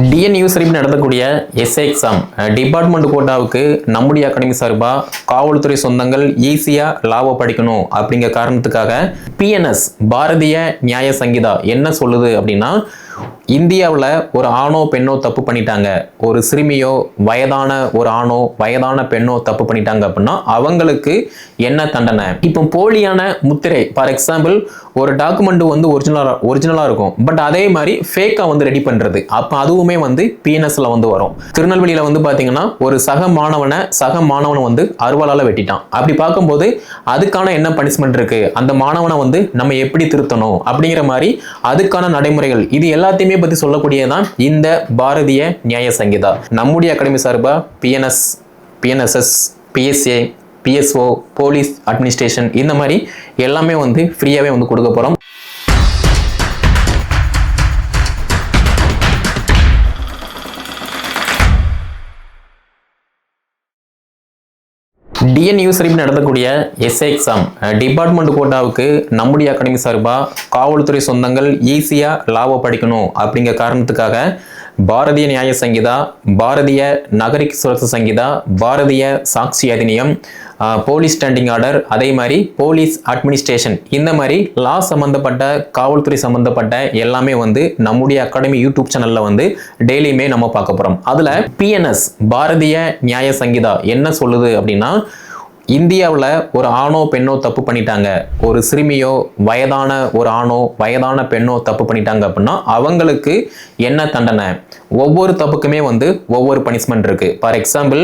TNU சரிப்பு நடத்தக்கூடிய S A exam department கோட்டாவுக்கு நம்முடைய academy சார்பாக காவல்துறை சொந்தங்கள் ஈஸியாக லாபம் படிக்கணும் அப்படிங்கிற காரணத்துக்காக பிஎன்எஸ் பாரதிய நியாய சங்கீதா என்ன சொல்லுது அப்படின்னா, இந்தியாவில் ஒரு ஆணோ பெண்ணோ தப்பு பண்ணிட்டாங்க, ஒரு சிறுமியோ வயதான ஒரு ஆணோ வயதான பெண்ணோ தப்பு பண்ணிட்டாங்க அப்படின்னா அவங்களுக்கு என்ன தண்டனை. இப்போ போலியான முத்திரை, ஃபார் எக்ஸாம்பிள் ஒரு டாக்குமெண்ட் வந்து ஒரிஜினலாக இருக்கும், பட் அதே மாதிரி ஃபேக்காக வந்து ரெடி பண்ணுறது, அப்போ அதுவுமே வந்து பிஎன்எஸ்ல வந்து வரும். திருநெல்வேலியில் வந்து பார்த்தீங்கன்னா ஒரு சக மாணவனை வந்து அருவாளால் வெட்டிட்டான். அப்படி பார்க்கும்போது அதுக்கான என்ன பனிஷ்மெண்ட் இருக்கு, அந்த மாணவனை வந்து நம்ம எப்படி திருத்தணும் அப்படிங்கிற மாதிரி அதுக்கான நடைமுறைகள், இது எல்லாத்தையுமே பத்தி சொல்லக்கூடியதான் இந்த பாரதிய நியாய சங்கீதா. நம்முடைய அகாடமி சார்பா BNS, BNSS, BSA, PSO, police administration இந்த மாதிரி எல்லாமே வந்து ஃப்ரீயாவே வந்து கொடுக்க போறோம். டிஎன்யூ சரிப்பு நடத்தக்கூடிய எஸ்ஏ எக்ஸாம் டிபார்ட்மெண்ட் கோட்டாவுக்கு நம்முடைய அகாடமி சார்பாக காவல்துறை சொந்தங்கள் ஈஸியாக லாபம் படிக்கணும் அப்படிங்கிற காரணத்துக்காக பாரதிய நியாய சங்கீதா, பாரதிய நகரிக் சுரக்ஷா சங்கீதா, பாரதிய சாட்சி அதிநியம், போலீஸ் ஸ்டாண்டிங் ஆர்டர், அதே மாதிரி போலீஸ் அட்மினிஸ்ட்ரேஷன், இந்த மாதிரி லா சம்பந்தப்பட்ட காவல்துறை சம்பந்தப்பட்ட எல்லாமே வந்து நம்முடைய அகாடமி யூடியூப் சேனல்ல வந்து டெய்லியுமே நம்ம பார்க்க போறோம். அதுல பிஎன்எஸ் பாரதிய நியாய சங்கீதா என்ன சொல்லுது அப்படின்னா, இந்தியாவில் ஒரு ஆணோ பெண்ணோ தப்பு பண்ணிட்டாங்க, ஒரு சிறுமியோ வயதான ஒரு ஆணோ வயதான பெண்ணோ தப்பு பண்ணிட்டாங்க அப்படின்னா அவங்களுக்கு என்ன தண்டனை. ஒவ்வொரு தப்புக்குமே வந்து ஒவ்வொரு பனிஷ்மெண்ட் இருக்கு. ஃபார் எக்ஸாம்பிள்,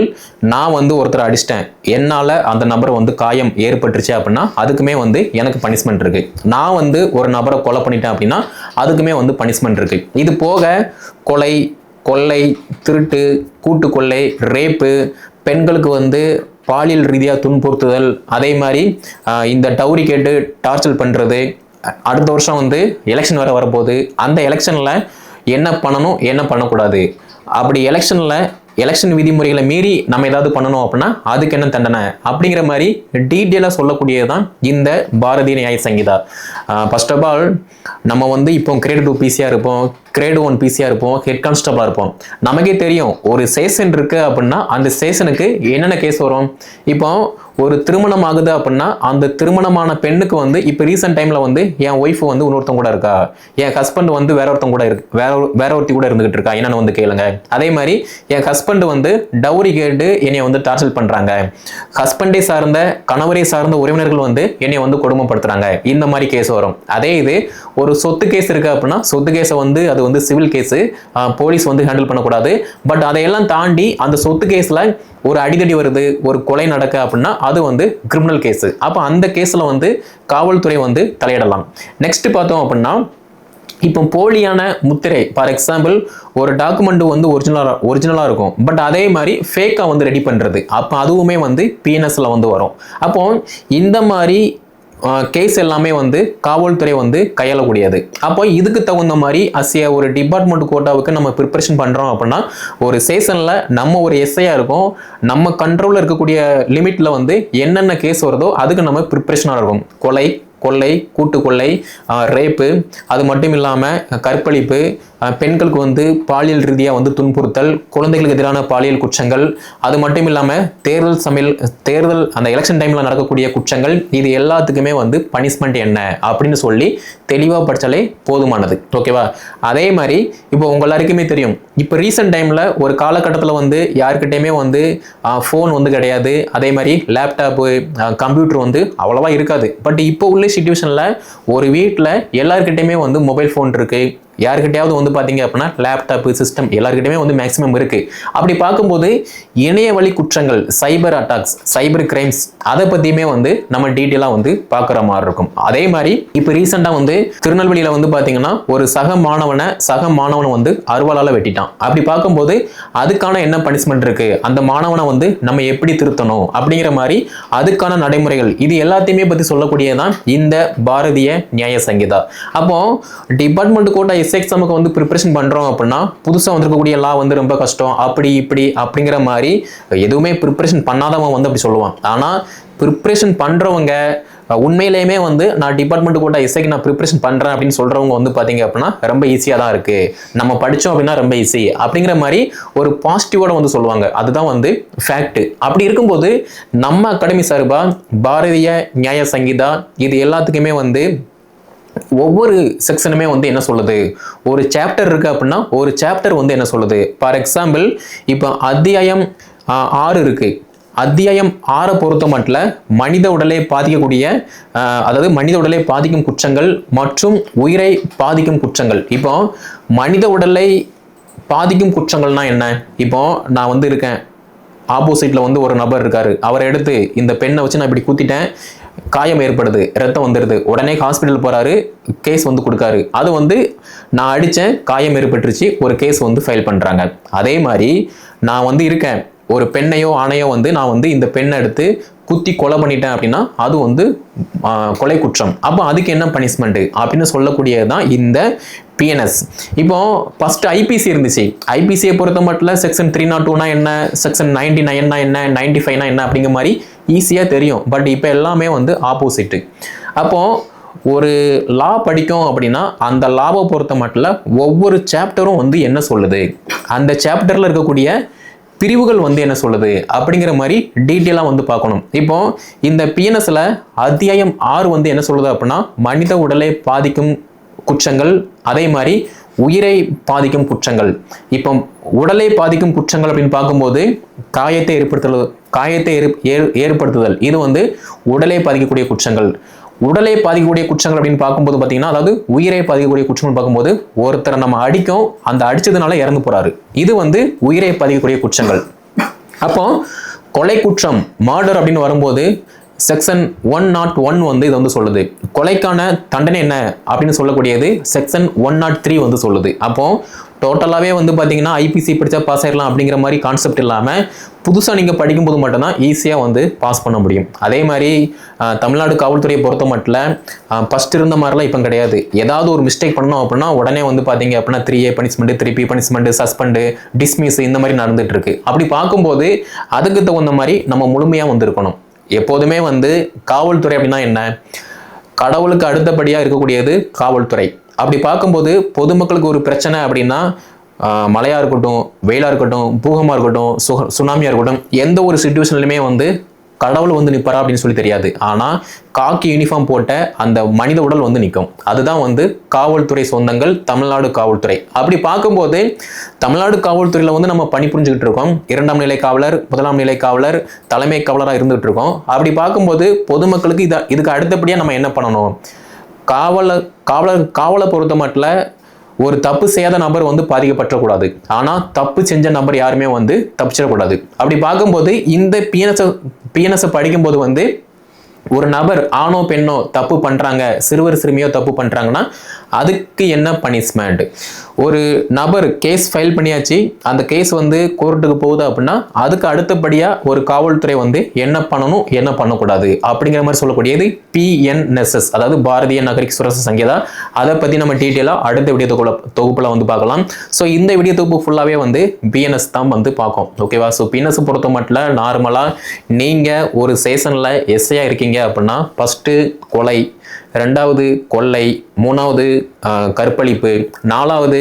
நான் வந்து ஒருத்தர் அடிச்சிட்டேன், என்னால் அந்த நபர் வந்து காயம் ஏற்பட்டுருச்சு அப்படின்னா அதுக்குமே வந்து எனக்கு பனிஷ்மெண்ட் இருக்கு. நான் வந்து ஒரு நபரை கொலை பண்ணிட்டேன் அப்படின்னா அதுக்குமே வந்து பனிஷ்மெண்ட் இருக்கு. இது போக கொலை, கொள்ளை, திருட்டு, கூட்டு கொள்ளை, ரேப்பு, பெண்களுக்கு வந்து பாலியல் ரீதியாக துன்புறுத்துதல், அதே மாதிரி இந்த டவுரி கேட்டு டார்ச்சர் பண்ணுறது, அடுத்த வருஷம் வந்து எலெக்ஷன் வரப்போகுது, அந்த எலெக்ஷனில் என்ன பண்ணணும் என்ன பண்ணக்கூடாது, அப்படி எலெக்ஷன் விதிமுறைகளை மீறி நம்ம ஏதாவது பண்ணணும் அப்படின்னா அதுக்கு என்ன தண்டனை அப்படிங்கிற மாதிரி டீட்டெயிலாக சொல்லக்கூடியது தான் இந்த பாரதிய நியாய சங்கீதா. ஃபர்ஸ்ட் ஆஃப் ஆல் நம்ம வந்து இப்போ கிரேட் 2 பிசியாக இருப்போம், கிரேட் 1 பிசியாக இருப்போம், ஹெட் கான்ஸ்டபிளாக இருப்போம். நமக்கே தெரியும் ஒரு ஸ்டேஷன் இருக்கு அப்படின்னா அந்த ஸ்டேஷனுக்கு என்னென்ன கேஸ் வரும். இப்போ ஒரு திருமணம் ஆகுது அப்படின்னா அந்த திருமணமான பெண்ணுக்கு வந்து இப்போ ரீசெண்ட் டைம்ல வந்து என் ஒய்ஃப் வந்து இன்னொருத்தவங்க கூட இருக்கா, என் ஹஸ்பண்ட் வந்து வேற ஒருத்தவங்க கூட இருக்கு, வேற ஒருத்தி கூட இருந்துகிட்டு இருக்கா, என்னன்னு வந்து கேளுங்க. அதே மாதிரி என் ஹஸ்பண்ட் வந்து டவுரி கேட்டு என்னைய வந்து டார்ச்சர் பண்றாங்க, ஹஸ்பண்டை சார்ந்த கணவரை சார்ந்த உறவினர்கள் வந்து என்னைய வந்து கொடுமைப்படுத்துறாங்க, இந்த மாதிரி கேஸ் வரும். அதே இது ஒரு சொத்து கேஸ் இருக்கு அப்படின்னா சொத்து கேஸை வந்து அது வந்து சிவில் கேஸ், போலீஸ் வந்து ஹேண்டில் பண்ணக்கூடாது. பட் அதையெல்லாம் தாண்டி அந்த சொத்து கேஸ்ல ஒரு அடிதடி வருது, ஒரு கொலை நடக்க அப்படின்னா அது வந்து கிரிமினல் கேஸ். அப்போ அந்த கேஸ்ல வந்து காவல்துறை வந்து தலையிடலாம். நெக்ஸ்ட் பார்த்தோம் அப்படின்னா, இப்போ போலியான முத்திரை, ஃபார் எக்ஸாம்பிள் ஒரு டாக்குமெண்ட் வந்து ஒரிஜினலாக இருக்கும், பட் அதே மாதிரி ஃபேக்காக வந்து ரெடி பண்ணுறது, அப்போ அதுவுமே வந்து பிஎன்எஸ்ல வந்து வரும். அப்போ இந்த மாதிரி கேஸ் எல்லாமே வந்து காவல்துறை வந்து கையாளக்கூடியது. அப்போ இதுக்கு தகுந்த மாதிரி அசிய ஒரு டிபார்ட்மெண்ட் கோட்டாவுக்கு நம்ம ப்ரிப்பரேஷன் பண்ணுறோம் அப்படின்னா ஒரு செஷனில் நம்ம ஒரு எஸ்ஐயா இருக்கும், நம்ம கண்ட்ரோலில் இருக்கக்கூடிய லிமிட்டில் வந்து என்னென்ன கேஸ் வருதோ அதுக்கு நம்ம ப்ரிப்பரேஷனாக இருக்கும். கொலை, கொள்ளை, கூட்டு கொள்ளை, ரேப்பு, அது மட்டும் இல்லாமல் கற்பழிப்பு, பெண்களுக்கு வந்து பாலியல் ரீதியாக வந்து துன்புறுத்தல், குழந்தைகளுக்கு எதிரான பாலியல் குற்றங்கள், அது மட்டும் இல்லாமல் தேர்தல் அந்த எலெக்ஷன் டைமில் நடக்கக்கூடிய குற்றங்கள், இது எல்லாத்துக்குமே வந்து பனிஷ்மெண்ட் என்ன அப்படின்னு சொல்லி தெளிவாக படித்தாலே போதுமானது. ஓகேவா? அதே மாதிரி இப்போ உங்கள் எல்லாருக்குமே தெரியும், இப்போ ரீசெண்ட் டைமில் ஒரு காலகட்டத்தில் வந்து யாருக்கிட்டையுமே வந்து ஃபோன் வந்து கிடையாது, அதே மாதிரி லேப்டாப்பு, கம்ப்யூட்டர் வந்து அவ்வளோவா இருக்காது. பட் இப்போ உள்ள சிச்சுவேஷனில் ஒரு வீட்டில் எல்லாருக்கிட்டையுமே வந்து மொபைல் ஃபோன் இருக்கு, யாருக்கிட்டையாவது வந்து பார்த்தீங்க அப்படின்னா லேப்டாப்பு, சிஸ்டம் எல்லாருக்கிட்டையுமே வந்து மேக்ஸிமம் இருக்கு. அப்படி பார்க்கும்போது இணைய வழி குற்றங்கள், சைபர் அட்டாக்ஸ், சைபர் கிரைம்ஸ், அதை பற்றியுமே வந்து நம்ம டீட்டெயிலாக வந்து பார்க்குற மாதிரி இருக்கும். அதே மாதிரி இப்போ ரீசெண்டாக வந்து திருநெல்வேலியில் வந்து பார்த்தீங்கன்னா ஒரு சக மாணவனை வந்து அருவாளால் வெட்டிட்டான். அப்படி பார்க்கும்போது அதுக்கான என்ன பனிஷ்மெண்ட் இருக்கு, அந்த மாணவனை வந்து நம்ம எப்படி திருத்தணும் அப்படிங்கிற மாதிரி அதுக்கான நடைமுறைகள், இது எல்லாத்தையுமே பற்றி சொல்லக்கூடியதான் இந்த பாரதிய நியாய சங்கீதா. அப்போ டிபார்ட்மெண்ட் கோட்டா எஸ்ஏ எக்ஸாமுக்கு வந்து ப்ரிப்பரேஷன் பண்றோம் அப்படின்னா புதுசாக வந்திருக்கக்கூடிய லா வந்து ரொம்ப கஷ்டம், அப்படி இப்படி அப்படிங்கிற மாதிரி எதுவுமே ப்ரிப்பரேஷன் பண்ணாதவங்க வந்து அப்படி சொல்லுவான். ஆனால் ப்ரிப்பரேஷன் பண்ணுறவங்க உண்மையிலேயுமே வந்து நான் டிபார்ட்மெண்ட் கோட்டா எஸ்ஐக்கு நான் ப்ரிப்பரேஷன் பண்ணுறேன் அப்படின்னு சொல்கிறவங்க வந்து பார்த்தீங்க அப்படின்னா ரொம்ப ஈஸியாக தான் இருக்குது, நம்ம படித்தோம் அப்படின்னா ரொம்ப ஈஸி அப்படிங்கிற மாதிரி ஒரு பாசிட்டிவோட வந்து சொல்லுவாங்க. அதுதான் வந்து ஃபேக்ட். அப்படி இருக்கும்போது நம்ம அகாடமி சார்பாக பாரதிய நியாய சங்கீதா இது எல்லாத்துக்குமே வந்து ஒவ்வொரு செக்ஷனுமே வந்து என்ன சொல்லுது, ஒரு சாப்டர் இருக்கு அப்படின்னா ஒரு சாப்டர் வந்து என்ன சொல்லுது. ஃபார் எக்ஸாம்பிள் இப்போ அத்தியாயம் 6 இருக்கு. அத்தியாயம் 6 பொறுத்த மட்டும் மனித உடலை பாதிக்கக்கூடிய அதாவது மனித உடலை பாதிக்கும் குற்றங்கள் மற்றும் உயிரை பாதிக்கும் குற்றங்கள். இப்போ மனித உடலை பாதிக்கும் குற்றங்கள்னா என்ன? இப்போ நான் வந்து இருக்கேன், ஆப்போசிட்ல வந்து ஒரு நபர் இருக்காரு, அவரை எடுத்து இந்த பெண்ணை வச்சு நான் இப்படி குத்திட்டேன், காயம் ஏற்படுது, ரத்தம் வந்துடுது, உடனே ஹாஸ்பிட்டல் போறாரு, கேஸ் வந்து கொடுக்காரு. அது வந்து நான் அடித்தேன், காயம் ஏற்பட்டுருச்சு, ஒரு கேஸ் வந்து ஃபைல் பண்றாங்க. அதே மாதிரி நான் வந்து இருக்கேன், ஒரு பெண்ணையோ ஆணையோ வந்து நான் வந்து இந்த பெண்ணை எடுத்து குத்தி கொலை பண்ணிட்டேன் அப்படின்னா அது வந்து கொலை குற்றம். அப்போ அதுக்கு என்ன பனிஷ்மெண்ட் அப்படின்னு சொல்லக்கூடியது தான் இந்த பிஎன்எஸ். இப்போ ஃபர்ஸ்ட் ஐபிசி இருந்துச்சு. ஐபிசியை பொறுத்த மட்டும் செக்ஷன் 302 என்ன, செக்ஷன் 99 என்ன, 95 என்ன அப்படிங்கிற மாதிரி ஈஸியாக தெரியும். பட் இப்போ எல்லாமே வந்து ஆப்போசிட்டு. அப்போ ஒரு லா படிக்கும் அப்படின்னா அந்த லாவை பொறுத்த மட்டும் ஒவ்வொரு சாப்டரும் வந்து என்ன சொல்லுது, அந்த சாப்டர்ல இருக்கக்கூடிய பிரிவுகள் வந்து என்ன சொல்லுது அப்படிங்கிற மாதிரி டீட்டெயிலாக வந்து பார்க்கணும். இப்போ இந்த பிஎன்எஸ்ல அத்தியாயம் 6 வந்து என்ன சொல்லுது அப்படின்னா மனித உடலை பாதிக்கும் குற்றங்கள், அதே மாதிரி உயிரை பாதிக்கும் குற்றங்கள். இப்போ உடலை பாதிக்கும் குற்றங்கள் அப்படின்னு பார்க்கும்போது காயத்தை ஏற்படுத்துதல் இது வந்து உடலை பாதிக்கக்கூடிய குற்றங்கள். உடலை பாதிக்கக்கூடிய குற்றங்கள் அப்படின்னு பார்க்கும்போது பார்த்தீங்கன்னா, அதாவது உயிரை பாதிக்கக்கூடிய குற்றங்கள் பார்க்கும்போது ஒருத்தரை நம்ம அடிக்கும், அந்த அடிச்சதுனால இறந்து போறாரு, இது வந்து உயிரை பாதிக்கக்கூடிய குற்றங்கள். அப்போ கொலை குற்றம் மர்டர் அப்படின்னு வரும்போது செக்ஷன் 101 வந்து இது வந்து சொல்லுது. கொலைக்கான தண்டனை என்ன அப்படின்னு சொல்லக்கூடியது செக்ஷன் 103 வந்து சொல்லுது. அப்போ டோட்டலாகவே வந்து பார்த்தீங்கன்னா ஐபிசி படித்தா பாஸ் ஆயிடலாம் அப்படிங்கிற மாதிரி கான்செப்ட் இல்லாமல் புதுசாக நீங்கள் படிக்கும்போது மட்டும்தான் ஈஸியாக வந்து பாஸ் பண்ண முடியும். அதே மாதிரி தமிழ்நாடு காவல்துறையை பொறுத்த மட்டும் ஃபர்ஸ்ட் இருந்த மாதிரிலாம் இப்போ கிடையாது. ஏதாவது ஒரு மிஸ்டேக் பண்ணோம் அப்படின்னா உடனே வந்து பார்த்தீங்க அப்படின்னா 3A punishment, 3P punishment, suspend, dismiss இந்த மாதிரி நடந்துட்டு இருக்கு. அப்படி பார்க்கும்போது அதுக்கு தகுந்த மாதிரி நம்ம முழுமையாக வந்து இருக்கணும். எப்போதுமே வந்து காவல்துறை அப்படின்னா என்ன, கடவுளுக்கு அடுத்தபடியாக இருக்கக்கூடியது காவல்துறை. அப்படி பார்க்கும்போது பொதுமக்களுக்கு ஒரு பிரச்சனை அப்படின்னா மழையாக இருக்கட்டும், வெயிலாக இருக்கட்டும், பூகமாக இருக்கட்டும், சுனாமியாக இருக்கட்டும், எந்த ஒரு சிச்சுவேஷன்லையுமே வந்து கடவுள் வந்து நிற்பாரா அப்படின்னு சொல்லி தெரியாது. ஆனால் காக்கி யூனிஃபார்ம் போட்ட அந்த மனித உடல் வந்து நிற்கும். அதுதான் வந்து காவல்துறை சொந்தங்கள், தமிழ்நாடு காவல்துறை. அப்படி பார்க்கும்போது தமிழ்நாடு காவல்துறையில் வந்து நம்ம பணிபுரிஞ்சுக்கிட்டு இருக்கோம். 2ஆம் நிலை காவலர், 1ஆம் நிலை காவலர், தலைமை காவலராக இருந்துகிட்டு இருக்கோம். அப்படி பார்க்கும்போது பொதுமக்களுக்கு இதுக்கு அடுத்தபடியாக நம்ம என்ன பண்ணணும், காவலை பொறுத்த மட்டும் ஒரு தப்பு செய்யாத நபர் வந்து பாதிக்கப்பட்டக்கூடாது, ஆனால் தப்பு செஞ்ச நபர் யாருமே வந்து தப்பிச்சிடக்கூடாது. அப்படி பார்க்கும்போது இந்த பிஎன்எஸ் படிக்கும்போது வந்து ஒரு நபர் ஆணோ பெண்ணோ தப்பு பண்றாங்க, சிறுவர் சிறுமியோ தப்பு பண்றாங்கன்னா அதுக்கு என்ன பனிஷ்மெண்ட். ஒரு நபர் கேஸ் ஃபைல் பண்ணியாச்சு, அந்த கேஸ் வந்து கோர்ட்டுக்கு போகுது அப்படின்னா அதுக்கு அடுத்தபடியா ஒரு காவல்துறை வந்து என்ன பண்ணணும் என்ன பண்ணக்கூடாது அப்படிங்கிற மாதிரி சொல்லக்கூடியது பிஎன்எஸ்எஸ், அதாவது பாரதிய நாகரிக சுரக்ஷா சங்கீதா. அதை பத்தி நம்ம டீட்டெயிலாக அடுத்த வீடியோ தொகுப்புல வந்து பார்க்கலாம். ஸோ இந்த வீடியோ தொகுப்பு ஃபுல்லாவே வந்து பிஎன்எஸ் தான் வந்து பார்க்கும். ஓகேவா? ஸோ பிஎன்எஸ் பொறுத்த மட்டும் நார்மலா நீங்க ஒரு செஷன்ல எஸ்ஐயா இருக்கீங்க அப்படின்னா ஃபர்ஸ்ட் கொலை, 2வது கொள்ளை, 3வது கற்பழிப்பு, 4வது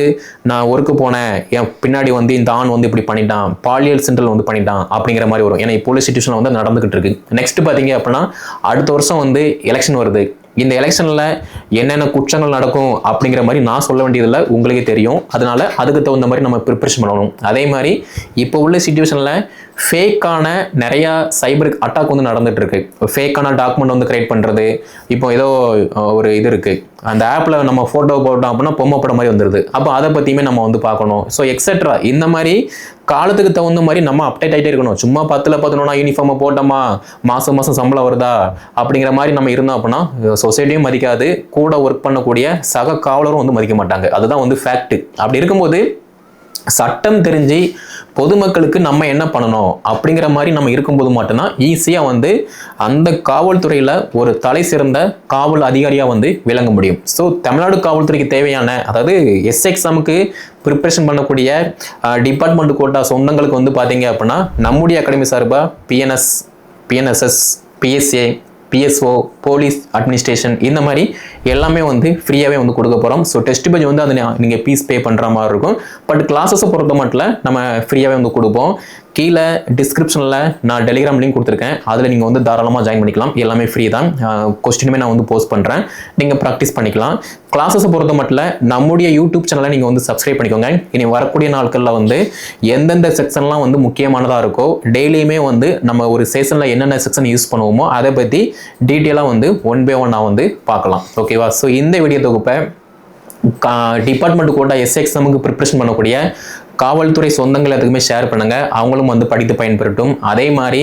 நான் ஒர்க்கு போனேன், என் பின்னாடி வந்து இந்த ஆண் வந்து இப்படி பண்ணிட்டான், பாலியல் சென்ட்ரல் வந்து பண்ணிட்டான் அப்படிங்கிற மாதிரி வரும். ஏன்னா இப்போ சிச்சுவேஷன் வந்து நடந்துகிட்டு இருக்கு. நெக்ஸ்ட் பார்த்தீங்க அப்படின்னா அடுத்த வருஷம் வந்து எலெக்ஷன் வருது. இந்த எலெக்ஷன்ல என்னென்ன குற்றங்கள் நடக்கும் அப்படிங்கிற மாதிரி நான் சொல்ல வேண்டியதில்லை, உங்களுக்கே தெரியும். அதனால அதுக்கு தகுந்த மாதிரி நம்ம ப்ரிப்பரேஷன் பண்ணணும். அதே மாதிரி இப்போ உள்ள சிச்சுவேஷன்ல ஃபேக்கான நிறைய சைபர் அட்டாக் வந்து நடந்துட்டு இருக்கு. ஃபேக்கான டாக்குமெண்ட் வந்து கிரியேட் பண்றது, இப்போ ஏதோ ஒரு இது இருக்கு, அந்த ஆப்ல நம்ம போட்டோ போட்டோம் அப்படின்னா பொம்மை படம் மாதிரி வந்துருது. அப்போ அதை பத்தியுமே நம்ம வந்து பார்க்கணும். ஸோ எக்ஸெட்ரா இந்த மாதிரி காலத்துக்கு தகுந்த மாதிரி நம்ம அப்டேட் ஆகிட்டே இருக்கணும். சும்மா 10ல் 11 யூனிஃபார்மை போட்டோமா மாசம் சம்பளம் வருதா அப்படிங்கிற மாதிரி நம்ம இருந்தோம் அப்படின்னா சொசைட்டியும் மதிக்காது, கூட ஒர்க் பண்ணக்கூடிய சக காவலரும் வந்து மதிக்க மாட்டாங்க. அதுதான் வந்து ஃபேக்ட். அப்படி இருக்கும்போது சட்டம் தெரிஞ்சு பொதுமக்களுக்கு நம்ம என்ன பண்ணணும் அப்படிங்கிற மாதிரி நம்ம இருக்கும்போது மட்டும்தான் ஈஸியாக வந்து அந்த காவல்துறையில் ஒரு தலை சிறந்த காவல் அதிகாரியாக வந்து விளங்க முடியும். ஸோ தமிழ்நாடு காவல்துறைக்கு தேவையான, அதாவது எஸ்ஐ எக்ஸாமுக்கு ப்ரிப்பரேஷன் பண்ணக்கூடிய டிபார்ட்மெண்ட் கோட்டா சொந்தங்களுக்கு வந்து பார்த்தீங்க அப்படின்னா நம்முடைய அகாடமி சார்பாக BNSS, BSA, PSO, police administration இந்த மாதிரி எல்லாமே வந்து ஃப்ரீயாகவே வந்து கொடுக்க போகிறோம். ஸோ டெஸ்ட் பேஜ் வந்து அதை நீங்கள் ஃபீஸ் பே பண்ணுற மாதிரி இருக்கும். பட் கிளாஸஸை பொறுத்த மட்டும் நம்ம ஃப்ரீயாகவே வந்து கொடுப்போம். கீழே டிஸ்கிரிப்ஷனில் நான் டெலிகிராம் லிங்க் கொடுத்துருக்கேன். அதில் நீங்கள் வந்து தாராளமாக ஜாயின் பண்ணிக்கலாம். எல்லாமே ஃப்ரீ தான். கொஸ்டினுமே நான் வந்து போஸ்ட் பண்ணுறேன். நீங்கள் ப்ராக்டிஸ் பண்ணிக்கலாம். கிளாஸஸை பொறுத்த மட்டும் நம்முடைய யூடியூப் சேனலை நீங்கள் வந்து சப்ஸ்கிரைப் பண்ணிக்கோங்க. இனி வரக்கூடிய நாட்களில் வந்து எந்தெந்த செக்ஷன்லாம் வந்து முக்கியமானதாக இருக்கோ டெய்லியுமே வந்து நம்ம ஒரு செஷனில் என்னென்ன செக்ஷன் யூஸ் பண்ணுவோமோ அதை பற்றி டீட்டெயிலாக வந்து 1 by 1 வந்து பார்க்கலாம். ஓகேவா? ஸோ இந்த வீடியோ தொகுப்பை டிபார்ட்மெண்ட் கோட்டா எஸ்ஐ எக்ஸாமுக்கு ப்ரிப்பரேஷன் பண்ணக்கூடிய காவல்துறை சொந்தங்கள் எதுக்குமே ஷேர் பண்ணுங்க. அவங்களும் வந்து படித்து பயன்பெறட்டும். அதே மாதிரி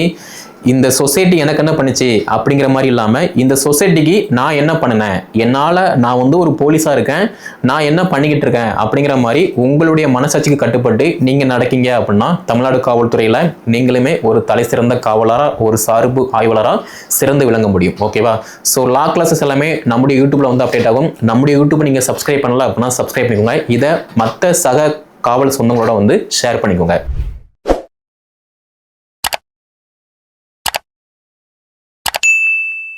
இந்த சொசைட்டி எனக்கு என்ன பண்ணுச்சு அப்படிங்கிற மாதிரி இல்லாமல் இந்த சொசைட்டிக்கு நான் என்ன பண்ணினேன், நான் வந்து ஒரு போலீஸாக இருக்கேன், நான் என்ன பண்ணிக்கிட்டு இருக்கேன் அப்படிங்கிற மாதிரி உங்களுடைய மனசாட்சிக்கு கட்டுப்பட்டு நீங்கள் நடக்கீங்க அப்படின்னா தமிழ்நாடு காவல்துறையில் நீங்களுமே ஒரு தலை சிறந்த காவலராக, ஒரு சார்பு ஆய்வாளராக சிறந்து விளங்க முடியும். ஓகேவா? ஸோ லா கிளாஸஸ் எல்லாமே நம்முடைய யூடியூப்ல வந்து அப்டேட் ஆகும். நம்முடைய யூடியூப் நீங்கள் சப்ஸ்கிரைப் பண்ணல அப்படின்னா சப்ஸ்கிரைப் பண்ணிக்கோங்க. இதை மற்ற சக காவல் சொந்தங்களோட வந்து ஷேர் பண்ணிக்கோங்க.